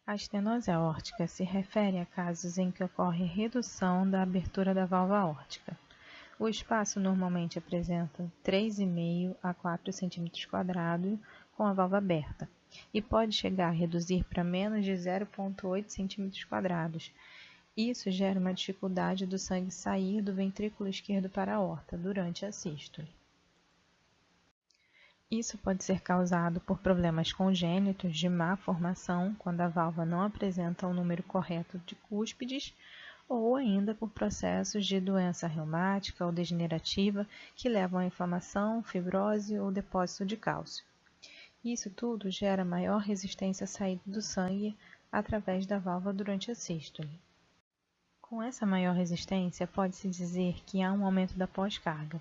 A estenose aórtica se refere a casos em que ocorre redução da abertura da válvula aórtica. O espaço normalmente apresenta 3,5 a 4 cm² com a válvula aberta e pode chegar a reduzir para menos de 0,8 cm². Isso gera uma dificuldade do sangue sair do ventrículo esquerdo para a aorta durante a sístole. Isso pode ser causado por problemas congênitos de má formação, quando a válvula não apresenta o número correto de cúspides, ou ainda por processos de doença reumática ou degenerativa que levam à inflamação, fibrose ou depósito de cálcio. Isso tudo gera maior resistência à saída do sangue através da válvula durante a sístole. Com essa maior resistência, pode-se dizer que há um aumento da pós-carga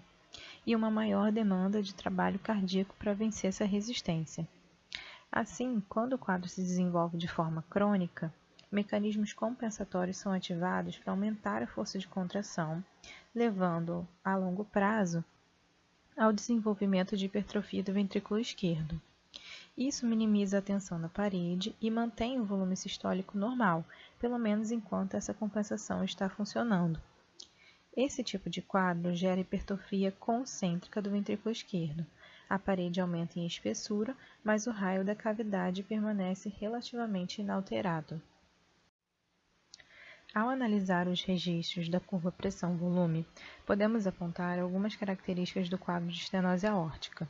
e uma maior demanda de trabalho cardíaco para vencer essa resistência. Assim, quando o quadro se desenvolve de forma crônica, mecanismos compensatórios são ativados para aumentar a força de contração, levando, a longo prazo, ao desenvolvimento de hipertrofia do ventrículo esquerdo. Isso minimiza a tensão na parede e mantém o volume sistólico normal, pelo menos enquanto essa compensação está funcionando. Esse tipo de quadro gera hipertrofia concêntrica do ventrículo esquerdo. A parede aumenta em espessura, mas o raio da cavidade permanece relativamente inalterado. Ao analisar os registros da curva pressão-volume, podemos apontar algumas características do quadro de estenose aórtica.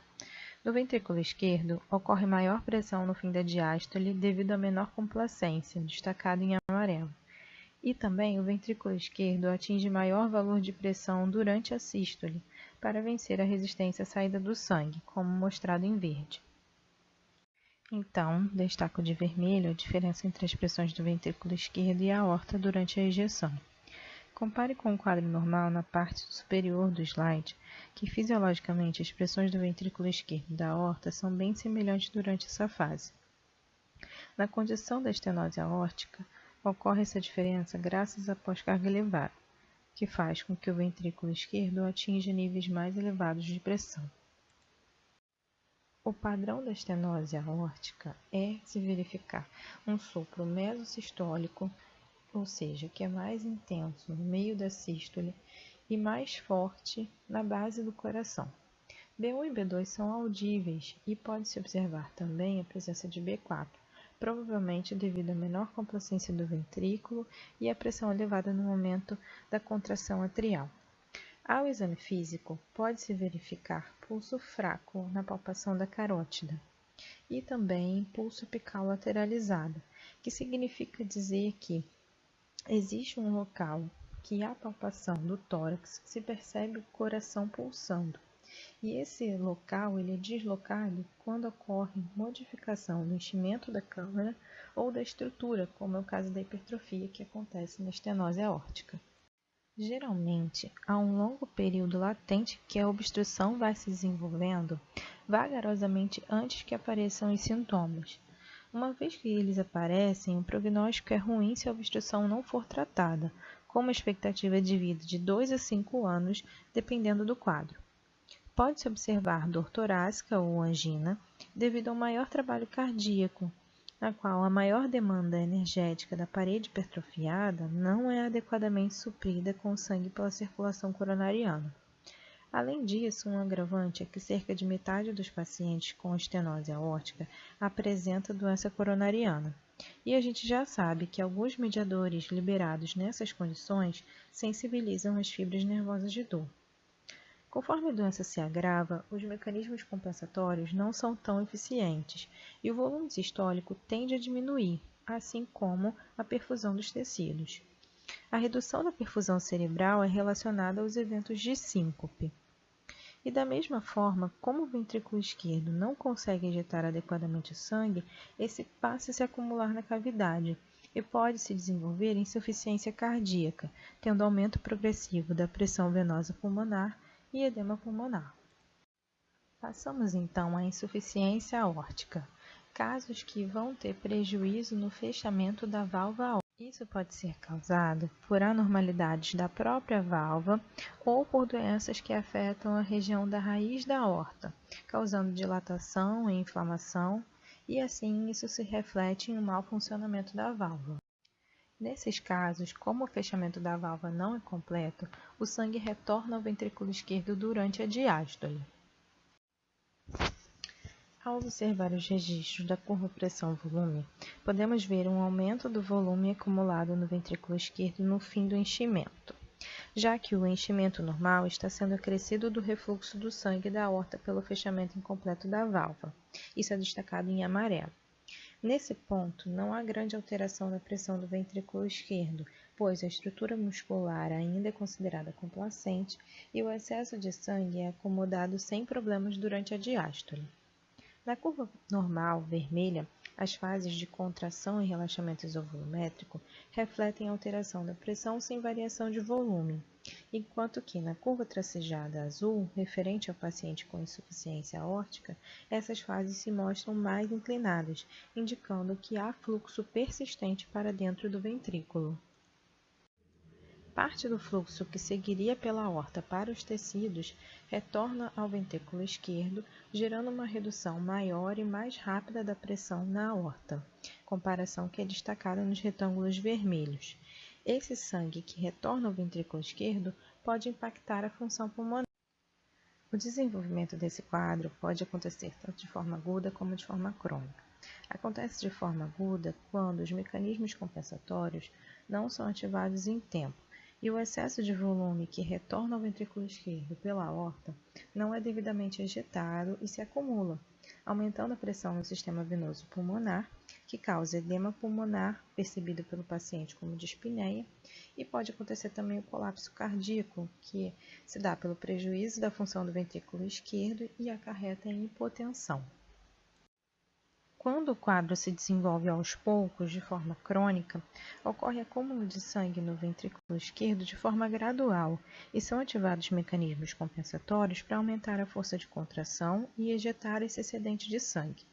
No ventrículo esquerdo, ocorre maior pressão no fim da diástole devido à menor complacência, destacado em amarelo. E também o ventrículo esquerdo atinge maior valor de pressão durante a sístole, para vencer a resistência à saída do sangue, como mostrado em verde. Então, destaco de vermelho a diferença entre as pressões do ventrículo esquerdo e a aorta durante a ejeção. Compare com o quadro normal na parte superior do slide, que fisiologicamente as pressões do ventrículo esquerdo e da aorta são bem semelhantes durante essa fase. Na condição da estenose aórtica, ocorre essa diferença graças à pós-carga elevada, que faz com que o ventrículo esquerdo atinja níveis mais elevados de pressão. O padrão da estenose aórtica é se verificar um sopro mesosistólico, ou seja, que é mais intenso no meio da sístole e mais forte na base do coração. B1 e B2 são audíveis e pode-se observar também a presença de B4, provavelmente devido à menor complacência do ventrículo e à pressão elevada no momento da contração atrial. Ao exame físico, pode-se verificar pulso fraco na palpação da carótida e também pulso apical lateralizado, que significa dizer que existe um local que à palpação do tórax se percebe o coração pulsando. E esse local ele é deslocado quando ocorre modificação no enchimento da câmara ou da estrutura, como é o caso da hipertrofia que acontece na estenose aórtica. Geralmente, há um longo período latente que a obstrução vai se desenvolvendo vagarosamente antes que apareçam os sintomas. Uma vez que eles aparecem, o prognóstico é ruim se a obstrução não for tratada, com uma expectativa de vida de 2 a 5 anos, dependendo do quadro. Pode-se observar dor torácica ou angina devido ao maior trabalho cardíaco, na qual a maior demanda energética da parede hipertrofiada não é adequadamente suprida com o sangue pela circulação coronariana. Além disso, um agravante é que cerca de metade dos pacientes com estenose aórtica apresenta doença coronariana. E a gente já sabe que alguns mediadores liberados nessas condições sensibilizam as fibras nervosas de dor. Conforme a doença se agrava, os mecanismos compensatórios não são tão eficientes e o volume sistólico tende a diminuir, assim como a perfusão dos tecidos. A redução da perfusão cerebral é relacionada aos eventos de síncope. E da mesma forma, como o ventrículo esquerdo não consegue injetar adequadamente o sangue, esse passa a se acumular na cavidade e pode se desenvolver insuficiência cardíaca, tendo aumento progressivo da pressão venosa pulmonar e edema pulmonar. Passamos então à insuficiência aórtica, casos que vão ter prejuízo no fechamento da válvula aórtica. Isso pode ser causado por anormalidades da própria válvula ou por doenças que afetam a região da raiz da aorta, causando dilatação e inflamação, e assim isso se reflete em um mau funcionamento da válvula. Nesses casos, como o fechamento da válvula não é completo, o sangue retorna ao ventrículo esquerdo durante a diástole. Ao observar os registros da curva pressão-volume, podemos ver um aumento do volume acumulado no ventrículo esquerdo no fim do enchimento, já que o enchimento normal está sendo acrescido do refluxo do sangue da aorta pelo fechamento incompleto da válvula. Isso é destacado em amarelo. Nesse ponto, não há grande alteração na pressão do ventrículo esquerdo, pois a estrutura muscular ainda é considerada complacente e o excesso de sangue é acomodado sem problemas durante a diástole. Na curva normal, vermelha, as fases de contração e relaxamento isovolumétrico refletem a alteração da pressão sem variação de volume, enquanto que na curva tracejada azul, referente ao paciente com insuficiência aórtica, essas fases se mostram mais inclinadas, indicando que há fluxo persistente para dentro do ventrículo. Parte do fluxo que seguiria pela aorta para os tecidos retorna ao ventrículo esquerdo, gerando uma redução maior e mais rápida da pressão na aorta, comparação que é destacada nos retângulos vermelhos. Esse sangue que retorna ao ventrículo esquerdo pode impactar a função pulmonar. O desenvolvimento desse quadro pode acontecer tanto de forma aguda como de forma crônica. Acontece de forma aguda quando os mecanismos compensatórios não são ativados em tempo, e o excesso de volume que retorna ao ventrículo esquerdo pela aorta não é devidamente ejetado e se acumula, aumentando a pressão no sistema venoso pulmonar, que causa edema pulmonar, percebido pelo paciente como dispneia, e pode acontecer também o colapso cardíaco, que se dá pelo prejuízo da função do ventrículo esquerdo e acarreta em hipotensão. Quando o quadro se desenvolve aos poucos, de forma crônica, ocorre acúmulo de sangue no ventrículo esquerdo de forma gradual e são ativados mecanismos compensatórios para aumentar a força de contração e ejetar esse excedente de sangue.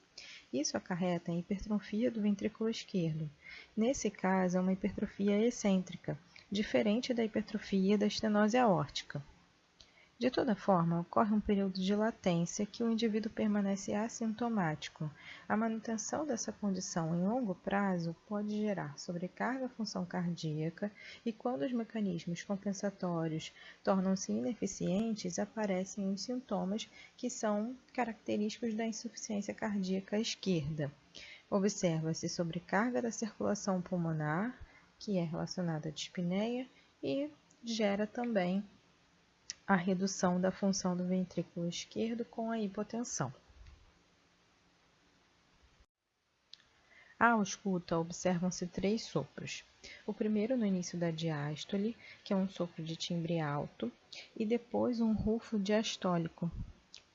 Isso acarreta em hipertrofia do ventrículo esquerdo. Nesse caso, é uma hipertrofia excêntrica, diferente da hipertrofia da estenose aórtica. De toda forma, ocorre um período de latência que o indivíduo permanece assintomático. A manutenção dessa condição em longo prazo pode gerar sobrecarga à função cardíaca e, quando os mecanismos compensatórios tornam-se ineficientes, aparecem os sintomas que são característicos da insuficiência cardíaca esquerda. Observa-se sobrecarga da circulação pulmonar, que é relacionada à dispneia, e gera também a redução da função do ventrículo esquerdo com a hipotensão. À ausculta, observam-se 3 sopros. O primeiro no início da diástole, que é um sopro de timbre alto, e depois um rufo diastólico,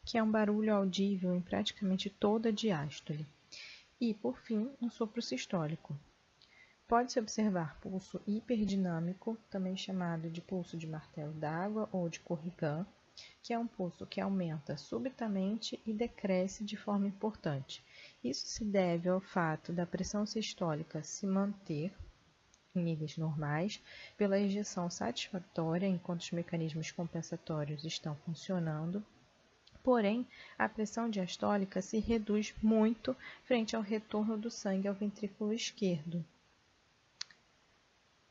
que é um barulho audível em praticamente toda a diástole. E, por fim, um sopro sistólico. Pode-se observar pulso hiperdinâmico, também chamado de pulso de martelo d'água ou de Corrigan, que é um pulso que aumenta subitamente e decresce de forma importante. Isso se deve ao fato da pressão sistólica se manter em níveis normais pela ejeção satisfatória enquanto os mecanismos compensatórios estão funcionando. Porém, a pressão diastólica se reduz muito frente ao retorno do sangue ao ventrículo esquerdo.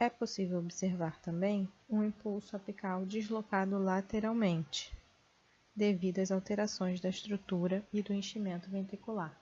É possível observar também um impulso apical deslocado lateralmente, devido às alterações da estrutura e do enchimento ventricular.